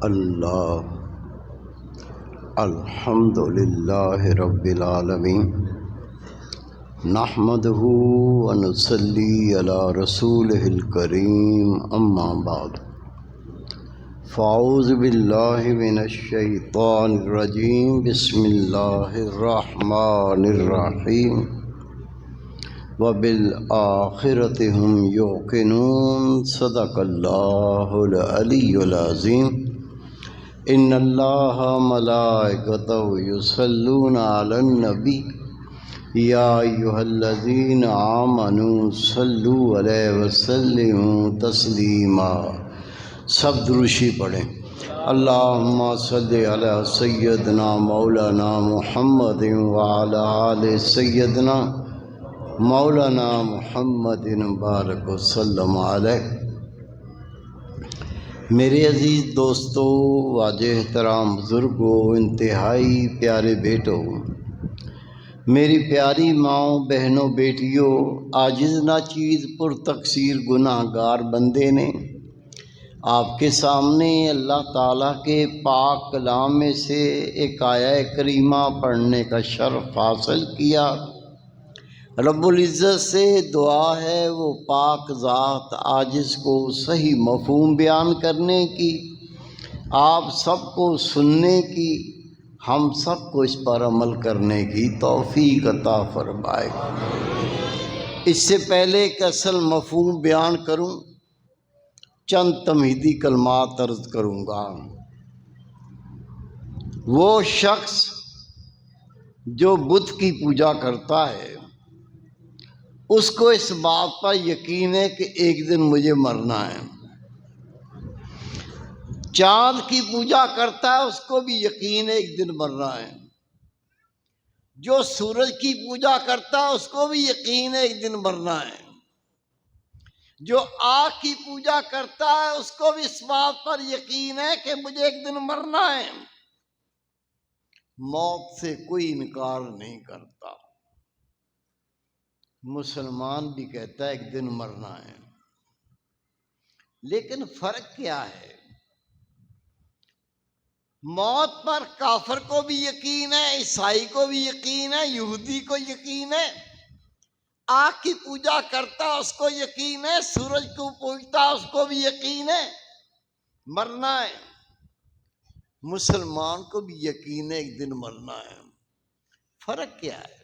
اللہ الحمد للہ رب العالمین نحمدہ ونصلی علی رسولہ الکریم اما بعد فاعوذ باللہ من الشیطان الرجیم بسم اللہ الرحمن الرحیم وبالآخرۃ ھم یوقنون صدق اللہ العلی العظیم ان اللہ ملائکتہ یصلون علی النبی یا ایھا الذین آمنوا صلوا علیہ وسلموا تسلیما۔ سب دروشی پڑھیں۔ اللہم صلی علی سیدنا مولانا محمد وعلی آل سیدنا مولانا محمد بارک وسلم علیہ۔ میرے عزیز دوستو، واجہ احترام بزرگوں، انتہائی پیارے بیٹوں، میری پیاری ماؤں، بہنوں، بیٹیوں، عاجز ناچیز پر تقصیر گناہ گار بندے نے آپ کے سامنے اللہ تعالیٰ کے پاک کلام میں سے ایک آیہ کریمہ پڑھنے کا شرف حاصل کیا۔ رب العزت سے دعا ہے وہ پاک ذات عاجز کو صحیح مفہوم بیان کرنے کی، آپ سب کو سننے کی، ہم سب کو اس پر عمل کرنے کی توفیق عطا فرمائے۔ اس سے پہلے ایک اصل مفہوم بیان کروں، چند تمہیدی کلمات عرض کروں گا۔ وہ شخص جو بت کی پوجا کرتا ہے، اس کو اس بات پر یقین ہے کہ ایک دن مجھے مرنا ہے۔ چاند کی پوجا کرتا ہے، اس کو بھی یقین ہے ایک دن مرنا ہے۔ جو سورج کی پوجا کرتا ہے، اس کو بھی یقین ہے ایک دن مرنا ہے۔ جو آگ کی پوجا کرتا ہے، اس کو بھی اس بات پر یقین ہے کہ مجھے ایک دن مرنا ہے۔ موت سے کوئی انکار نہیں کرتا۔ مسلمان بھی کہتا ہے ایک دن مرنا ہے، لیکن فرق کیا ہے؟ موت پر کافر کو بھی یقین ہے، عیسائی کو بھی یقین ہے، یہودی کو یقین ہے۔ آگ کی پوجا کرتا اس کو یقین ہے، سورج کو پوجتا اس کو بھی یقین ہے مرنا ہے۔ مسلمان کو بھی یقین ہے ایک دن مرنا ہے۔ فرق کیا ہے؟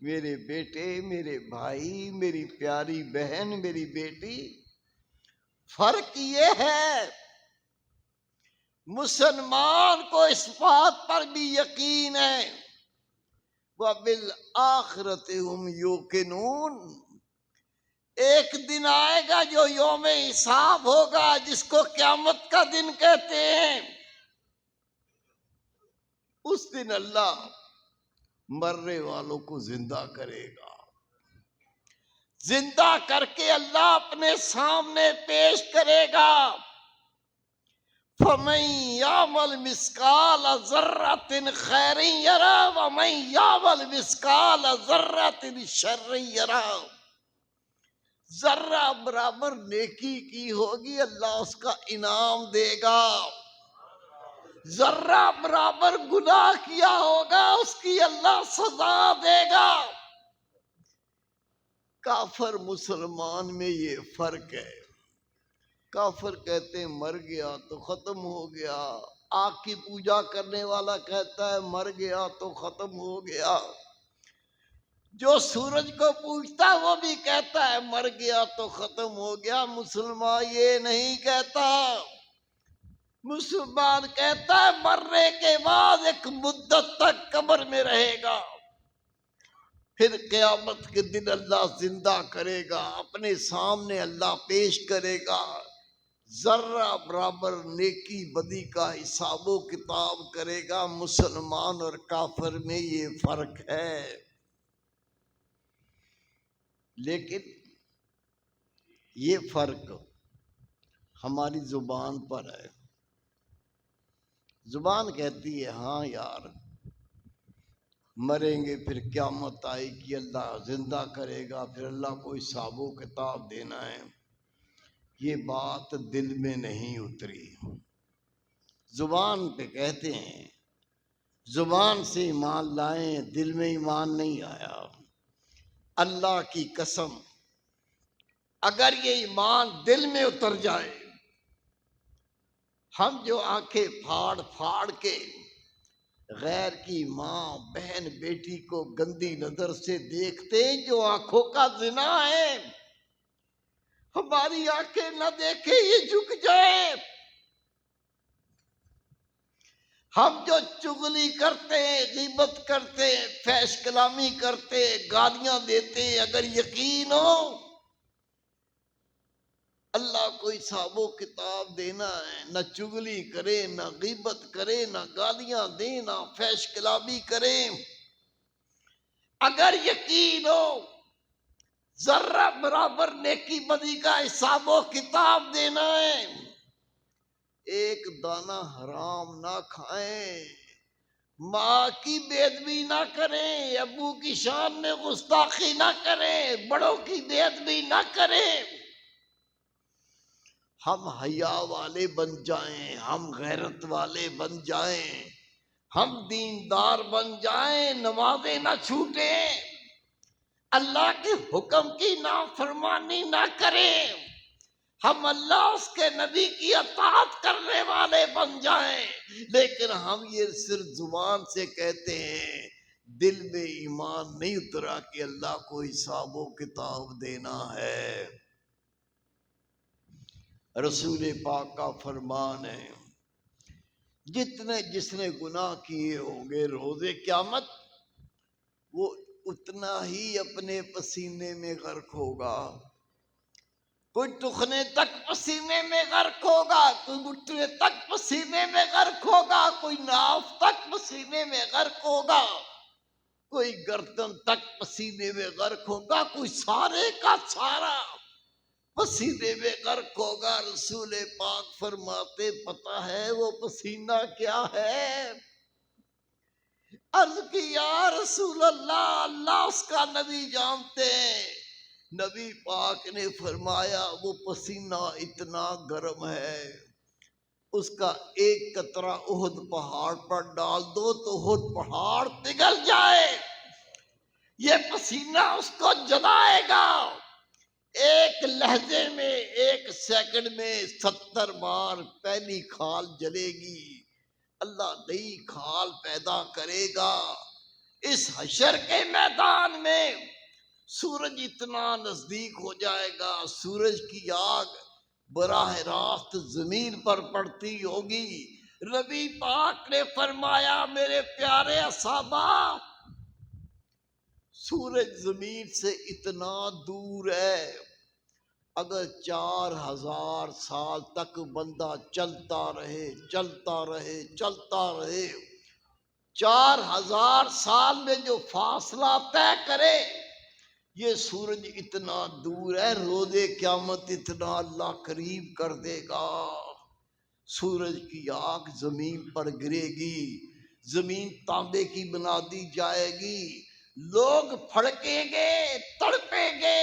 میرے بیٹے، میرے بھائی، میری پیاری بہن، میری بیٹی، فرق یہ ہے مسلمان کو اس بات پر بھی یقین ہے وَبِالْآخِرَةِ هُمْ يُوقِنُونَ، ایک دن آئے گا جو یوم حساب ہوگا، جس کو قیامت کا دن کہتے ہیں۔ اس دن اللہ مرنے والوں کو زندہ کرے گا، زندہ کر کے اللہ اپنے سامنے پیش کرے گا۔ فَمَن يَعْمَلْ مِثْقَالَ ذَرَّةٍ خَيْرًا يَرَهُ وَمَن يَعْمَلْ مِثْقَالَ ذَرَّةٍ شَرًّا يَرَهُ۔ ذرہ برابر نیکی کی ہوگی، اللہ اس کا انعام دے گا۔ ذرہ برابر گناہ کیا ہوگا، اس کی اللہ سزا دے گا۔ کافر مسلمان میں یہ فرق ہے۔ کافر کہتے ہیں مر گیا تو ختم ہو گیا، آگ کی پوجا کرنے والا کہتا ہے مر گیا تو ختم ہو گیا، جو سورج کو پوجتا ہے وہ بھی کہتا ہے مر گیا تو ختم ہو گیا۔ مسلمان یہ نہیں کہتا، مسلمان کہتا ہے مرنے کے بعد ایک مدت تک قبر میں رہے گا، پھر قیامت کے دن اللہ زندہ کرے گا، اپنے سامنے اللہ پیش کرے گا، ذرہ برابر نیکی بدی کا حساب و کتاب کرے گا۔ مسلمان اور کافر میں یہ فرق ہے، لیکن یہ فرق ہماری زبان پر ہے۔ زبان کہتی ہے ہاں یار مریں گے، پھر قیامت آئے گی، اللہ زندہ کرے گا، پھر اللہ کو حساب و کتاب دینا ہے۔ یہ بات دل میں نہیں اتری۔ زبان پہ کہتے ہیں، زبان سے ایمان لائیں، دل میں ایمان نہیں آیا۔ اللہ کی قسم، اگر یہ ایمان دل میں اتر جائے، ہم جو آنکھیں پھاڑ پھاڑ کے غیر کی ماں بہن بیٹی کو گندی نظر سے دیکھتے ہیں، جو آنکھوں کا زنا ہے، ہماری آنکھیں نہ دیکھے یہ جھک جائے۔ ہم جو چغلی کرتے ہیں، غیبت کرتے ہیں، فحش کلامی کرتے ہیں، گالیاں دیتے ہیں، اگر یقین ہو اللہ کو حساب و کتاب دینا ہے، نہ چغلی کرے، نہ غیبت کرے، نہ گالیاں دے، نہ فحش کلامی کرے، اگر یقین ہو ذرہ برابر نیکی بدی کا حساب و کتاب دینا ہے، ایک دانہ حرام نہ کھائیں، ماں کی بے ادبی نہ کریں، ابو کی شان میں گستاخی نہ کریں، بڑوں کی بے ادبی نہ کریں، ہم حیا والے بن جائیں، ہم غیرت والے بن جائیں، ہم دیندار بن جائیں، نمازیں نہ چھوٹیں، اللہ کے حکم کی نافرمانی نہ کریں، ہم اللہ اس کے نبی کی اطاعت کرنے والے بن جائیں، لیکن ہم یہ صرف زبان سے کہتے ہیں، دل میں ایمان نہیں اترا کہ اللہ کو حساب و کتاب دینا ہے۔ رسول پاک کا فرمان ہے، جس نے گناہ کیے ہوں گے روزے قیامت، وہ اتنا ہی اپنے پسینے میں غرق ہوگا، کوئی ٹخنے تک پسینے میں غرق ہوگا، کوئی گھٹنے تک پسینے میں غرق ہوگا، کوئی ناف تک پسینے میں غرق ہوگا، کوئی گردن تک پسینے میں غرق ہوگا، کوئی سارے کا سارا پسینے میں غرق ہوگا۔ رسول پاک فرماتے، پتہ ہے وہ پسینہ کیا ہے؟ عرض کی یا رسول اللہ، اللہ اس کا نبی جانتے ہیں۔ نبی پاک نے فرمایا، وہ پسینہ اتنا گرم ہے، اس کا ایک قطرہ احد پہاڑ پر ڈال دو تو احد پہاڑ پگھل جائے، یہ پسینہ اس کو جلائے گا، ایک لہجے میں، ایک سیکنڈ میں 70 بار پہلی کھال جلے گی، اللہ نئی کھال پیدا کرے گا۔ اس حشر کے میدان میں سورج اتنا نزدیک ہو جائے گا، سورج کی آگ براہ راست زمین پر پڑتی ہوگی۔ نبی پاک نے فرمایا، میرے پیارے صحابہ، سورج زمین سے اتنا دور ہے، اگر 4000 سال تک بندہ چلتا رہے، 4000 سال میں جو فاصلہ طے کرے، یہ سورج اتنا دور ہے، روز قیامت اتنا اللہ قریب کر دے گا، سورج کی آگ زمین پر گرے گی، زمین تانبے کی بنا دی جائے گی، لوگ پھڑکیں گے، تڑپیں گے،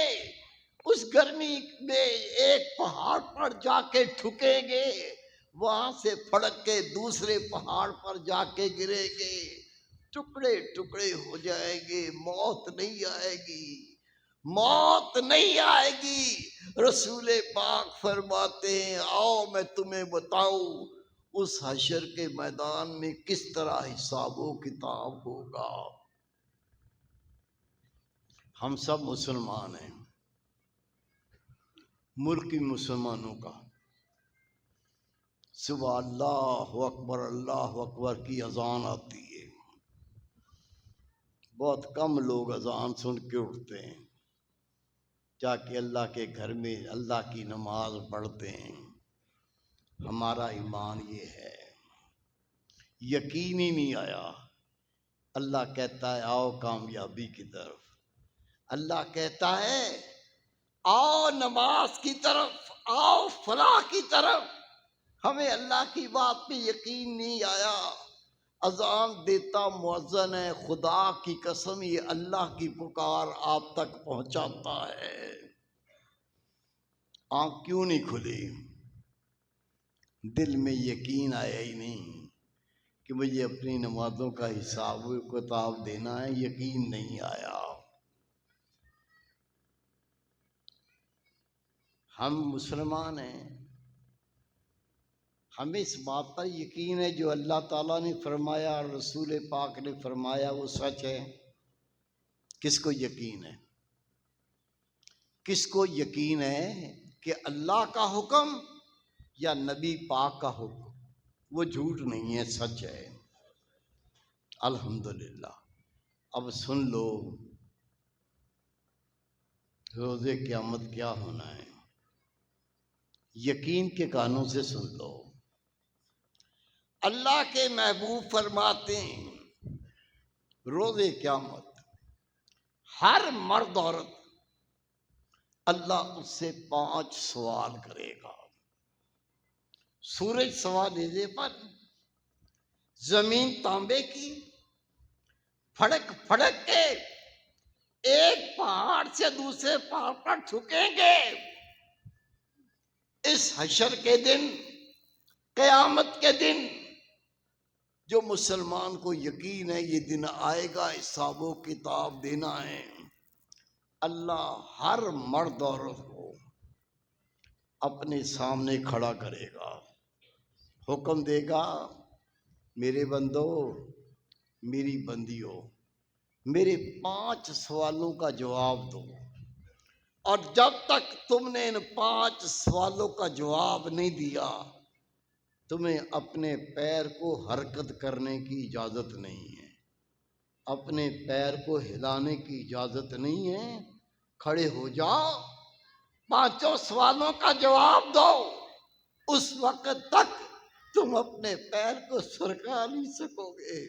اس گرمی میں ایک پہاڑ پر جا کے ٹھکیں گے، وہاں سے پھڑک کے دوسرے پہاڑ پر جا کے گریں گے، ٹکڑے ٹکڑے ہو جائیں گے، موت نہیں آئے گی، موت نہیں آئے گی۔ رسول پاک فرماتے ہیں، آؤ میں تمہیں بتاؤں اس حشر کے میدان میں کس طرح حساب و کتاب ہوگا۔ ہم سب مسلمان ہیں، ملک مسلمانوں کا، صبح اللہ اکبر کی اذان آتی ہے، بہت کم لوگ اذان سن کے اٹھتے ہیں، جا کے اللہ کے گھر میں اللہ کی نماز پڑھتے ہیں۔ ہمارا ایمان یہ ہے، یقین ہی نہیں آیا۔ اللہ کہتا ہے آؤ کامیابی کی طرف، اللہ کہتا ہے آؤ نماز کی طرف، آؤ فلاح کی طرف، ہمیں اللہ کی بات پہ یقین نہیں آیا۔ اذان دیتا مؤذن ہے، خدا کی قسم یہ اللہ کی پکار آپ تک پہنچاتا ہے۔ آنکھ کیوں نہیں کھلی؟ دل میں یقین آیا ہی نہیں کہ مجھے اپنی نمازوں کا حساب و کتاب دینا ہے، یقین نہیں آیا۔ ہم مسلمان ہیں، ہمیں اس بات پر یقین ہے جو اللہ تعالیٰ نے فرمایا اور رسول پاک نے فرمایا وہ سچ ہے۔ کس کو یقین ہے؟ کس کو یقین ہے کہ اللہ کا حکم یا نبی پاک کا حکم وہ جھوٹ نہیں ہے، سچ ہے؟ الحمدللہ۔ اب سن لو روز قیامت کیا ہونا ہے، یقین کے کانوں سے سن لو۔ اللہ کے محبوب فرماتے ہیں روز قیامت ہر مرد عورت اللہ اس سے 5 سوال کرے گا۔ سورج سوا نیزے پر، زمین تانبے کی، پھڑک پھڑک کے ایک پہاڑ سے دوسرے پہاڑ پر ٹھکیں گے۔ اس حشر کے دن، قیامت کے دن، جو مسلمان کو یقین ہے یہ دن آئے گا، حساب و کتاب دینا ہے، اللہ ہر مرد عورت کو اپنے سامنے کھڑا کرے گا، حکم دے گا میرے بندو، میری بندیوں، میرے 5 سوالوں کا جواب دو، اور جب تک تم نے ان 5 سوالوں کا جواب نہیں دیا تمہیں اپنے پیر کو حرکت کرنے کی اجازت نہیں ہے، اپنے پیر کو ہلانے کی اجازت نہیں ہے۔ کھڑے ہو جاؤ، 5 سوالوں کا جواب دو، اس وقت تک تم اپنے پیر کو سرکا نہیں سکو گے۔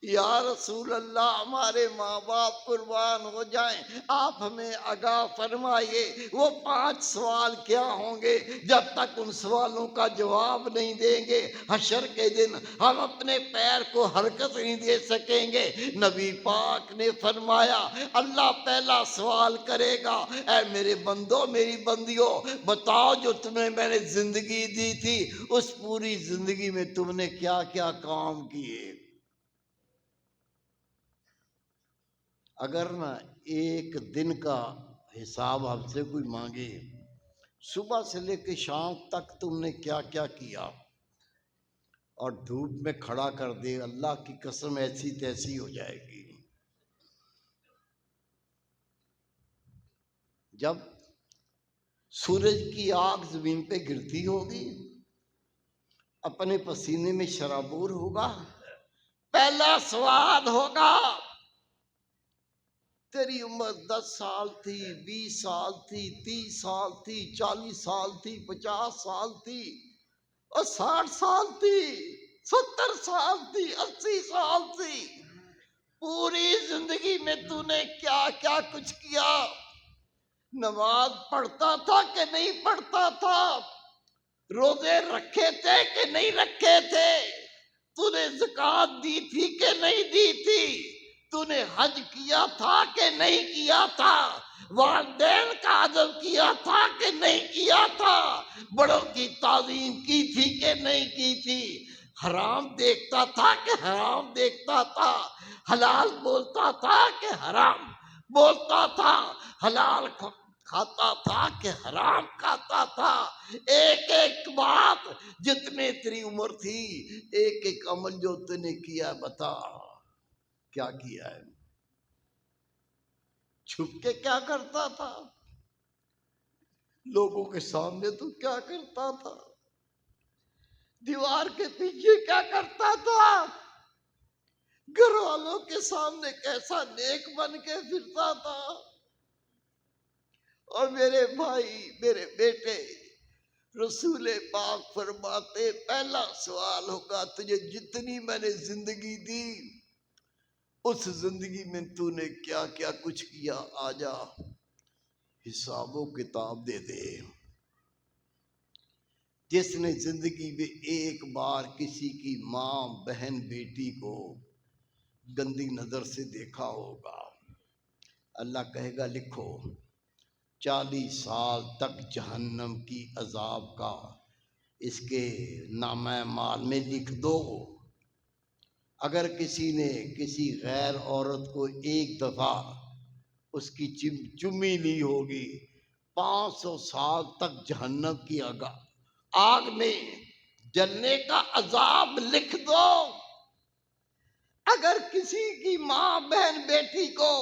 یا رسول اللہ، ہمارے ماں باپ قربان ہو جائیں، آپ ہمیں آگاہ فرمائیے وہ 5 سوال کیا ہوں گے؟ جب تک ان سوالوں کا جواب نہیں دیں گے حشر کے دن ہم اپنے پیر کو حرکت نہیں دے سکیں گے۔ نبی پاک نے فرمایا اللہ پہلا سوال کرے گا، اے میرے بندو، میری بندیوں، بتاؤ جو تمہیں میں نے زندگی دی تھی اس پوری زندگی میں تم نے کیا کیا کام کیے؟ اگر نہ ایک دن کا حساب ہم سے کوئی مانگے، صبح سے لے کے شام تک تم نے کیا کیا کیا، اور دھوپ میں کھڑا کر دے، اللہ کی قسم ایسی تیسی ہو جائے گی۔ جب سورج کی آگ زمین پہ گرتی ہوگی، اپنے پسینے میں شرابور ہوگا، پہلا سوال ہوگا تیری عمر 10 سال تھی، 20 سال تھی، 30 سال تھی، 40 سال تھی، 50 سال تھی، اور 60 سال تھی، 70 سال تھی، 80 سال تھی، پوری زندگی میں تو نے کیا کیا کچھ کیا؟ نماز پڑھتا تھا کہ نہیں پڑھتا تھا؟ روزے رکھے تھے کہ نہیں رکھے تھے؟ تو نے زکوٰۃ دی تھی کہ نہیں دی تھی؟ تو نے حج کیا تھا کہ نہیں کیا تھا؟ والدین کا ادب کیا تھا کہ نہیں کیا تھا؟ بڑوں کی تعظیم کی تھی کہ نہیں کی تھی؟ حرام دیکھتا تھا کہ حرام دیکھتا تھا؟ حلال بولتا تھا کہ حرام بولتا تھا؟ حلال کھاتا تھا کہ حرام کھاتا تھا؟ ایک ایک بات، جتنے تیری عمر تھی، ایک ایک عمل جو تو نے کیا، بتا کیا کیا ہے؟ چھپ کے کیا کرتا تھا؟ لوگوں کے سامنے تو کیا کرتا تھا؟ دیوار کے پیچھے کیا کرتا تھا؟ گھر والوں کے سامنے کیسا نیک بن کے پھرتا تھا؟ اور میرے بھائی، میرے بیٹے، رسول پاک فرماتے پہلا سوال ہوگا تجھے جتنی میں نے زندگی دی اس زندگی میں تو نے کیا کیا کچھ کیا، آ جا حساب و کتاب دے دے۔ جس نے زندگی میں ایک بار کسی کی ماں، بہن، بیٹی کو گندی نظر سے دیکھا ہوگا، اللہ کہے گا لکھو 40 سال تک جہنم کی عذاب کا اس کے نامہ اعمال میں لکھ دو۔ اگر کسی نے کسی غیر عورت کو ایک دفعہ اس کی چمی لی ہوگی، 500 سال تک جہنم کی آگ میں جلنے کا عذاب لکھ دو۔ اگر کسی کی ماں بہن بیٹی کو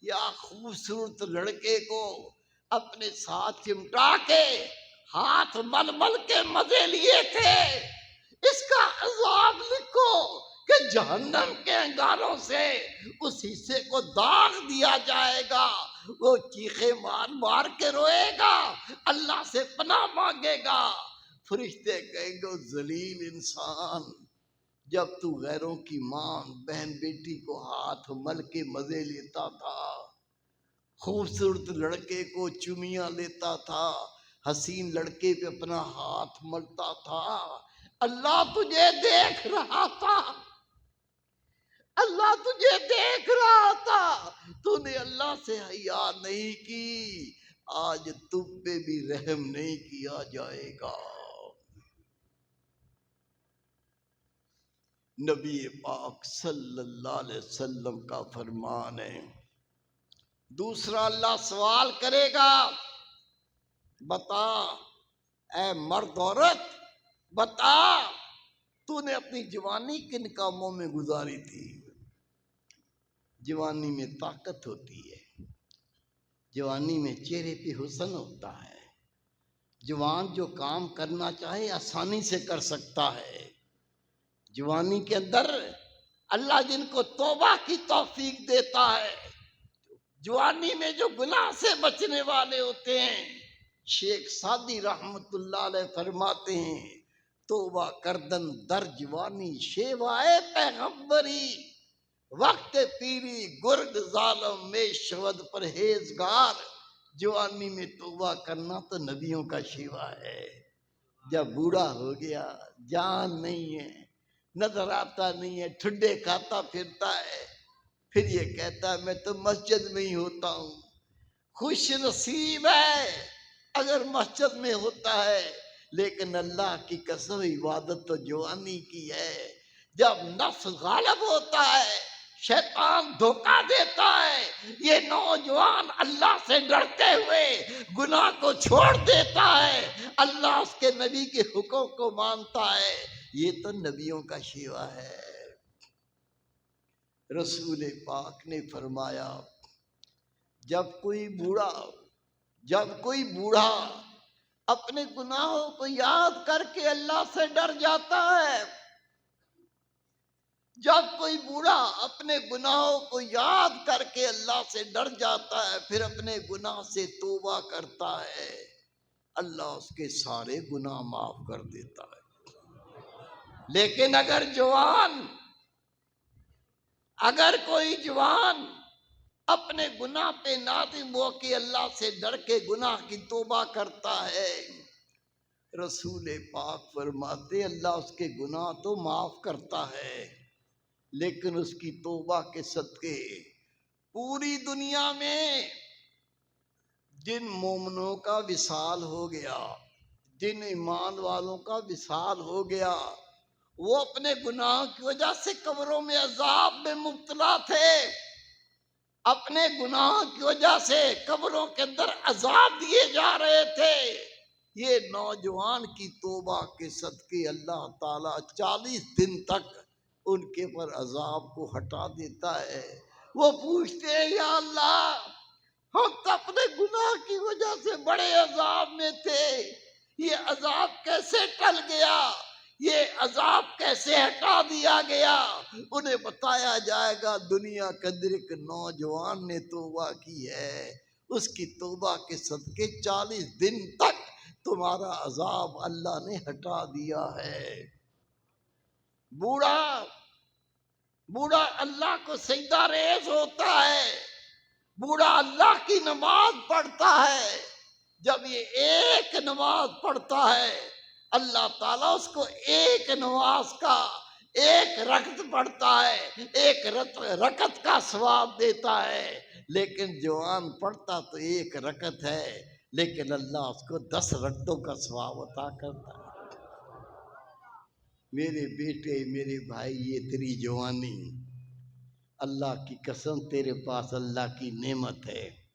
یا خوبصورت لڑکے کو اپنے ساتھ چمٹا کے ہاتھ مل مل کے مزے لیے تھے، اس کا عذاب لکھو کہ جہنم کے انگاروں سے اس حصے کو داغ دیا جائے گا۔ وہ چیخے مار مار کے روئے گا، اللہ سے پناہ مانگے گا۔ فرشتے کہیں گے ذلیل انسان، جب تو غیروں کی ماں بہن بیٹی کو ہاتھ مل کے مزے لیتا تھا، خوبصورت لڑکے کو چمیاں لیتا تھا، حسین لڑکے پہ اپنا ہاتھ ملتا تھا، اللہ تجھے دیکھ رہا تھا، اللہ تجھے دیکھ رہا تھا، تو نے اللہ سے حیا نہیں کی، آج تم پہ بھی رحم نہیں کیا جائے گا۔ نبی پاک صلی اللہ علیہ وسلم کا فرمان ہے۔ دوسرا اللہ سوال کرے گا، بتا اے مرد عورت، بتا تو نے اپنی جوانی کن کاموں میں گزاری تھی؟ جوانی میں طاقت ہوتی ہے، جوانی میں چہرے پہ حسن ہوتا ہے، جوان جو کام کرنا چاہے آسانی سے کر سکتا ہے۔ جوانی کے اندر اللہ جن کو توبہ کی توفیق دیتا ہے، جوانی میں جو گناہ سے بچنے والے ہوتے ہیں، شیخ سعدی رحمت اللہ علیہ فرماتے ہیں، توبہ کردن در جوانی شیوائے پیغمبری، وقت پیری گرگ ظالم میں شود پرہیزگار۔ جوانی میں توبہ کرنا تو نبیوں کا شیوا ہے۔ جب بوڑھا ہو گیا، جان نہیں ہے، نظر آتا نہیں ہے، ٹھڈے کھاتا پھرتا ہے، پھر یہ کہتا ہے میں تو مسجد میں ہی ہوتا ہوں۔ خوش نصیب ہے اگر مسجد میں ہوتا ہے، لیکن اللہ کی قسم عبادت تو جوانی کی ہے۔ جب نفس غالب ہوتا ہے، شیطان دھوکہ دیتا ہے، یہ نوجوان اللہ سے ڈرتے ہوئے گناہ کو چھوڑ دیتا ہے، اللہ اس کے نبی کے حکم کو مانتا ہے، یہ تو نبیوں کا شیوا ہے۔ رسول پاک نے فرمایا، جب کوئی بوڑھا اپنے گناہوں کو یاد کر کے اللہ سے ڈر جاتا ہے، جب کوئی بوڑھا اپنے گناہوں کو یاد کر کے اللہ سے ڈر جاتا ہے، پھر اپنے گناہ سے توبہ کرتا ہے، اللہ اس کے سارے گناہ معاف کر دیتا ہے۔ لیکن اگر کوئی جوان اپنے گناہ پہ نادم ہو کے اللہ سے ڈر کے گناہ کی توبہ کرتا ہے، رسول پاک فرماتے اللہ اس کے گناہ تو معاف کرتا ہے، لیکن اس کی توبہ کے صدقے پوری دنیا میں جن مومنوں کا وصال ہو گیا، جن ایمان والوں کا وصال ہو گیا، وہ اپنے گناہ کی وجہ سے قبروں میں عذاب میں مبتلا تھے، اپنے گناہ کی وجہ سے قبروں کے اندر عذاب دیے جا رہے تھے، یہ نوجوان کی توبہ کے صدقے اللہ تعالیٰ 40 دن تک ان کے پر عذاب کو ہٹا دیتا ہے۔ وہ پوچھتے ہیں یا اللہ، ہم تو اپنے گناہ کی وجہ سے بڑے عذاب میں تھے، یہ عذاب کیسے ٹل گیا، یہ عذاب کیسے ہٹا دیا گیا؟ انہیں بتایا جائے گا دنیا کے اندر ایک نوجوان نے توبہ کی ہے، اس کی توبہ کے صدقے 40 دن تک تمہارا عذاب اللہ نے ہٹا دیا ہے۔ بوڑھا اللہ کو سجدہ ریز ہوتا ہے، بوڑھا اللہ کی نماز پڑھتا ہے، جب یہ ایک نماز پڑھتا ہے، اللہ تعالیٰ اس کو ایک نماز کا ایک رکعت پڑھتا ہے، ایک رکعت کا ثواب دیتا ہے۔ لیکن جوان پڑھتا تو ایک رکعت ہے، لیکن اللہ اس کو 10 رکعتوں کا ثواب عطا کرتا ہے۔ میرے بیٹے، میرے بھائی، یہ تیری جوانی، اللہ کی قسم تیرے پاس اللہ کی نعمت ہے۔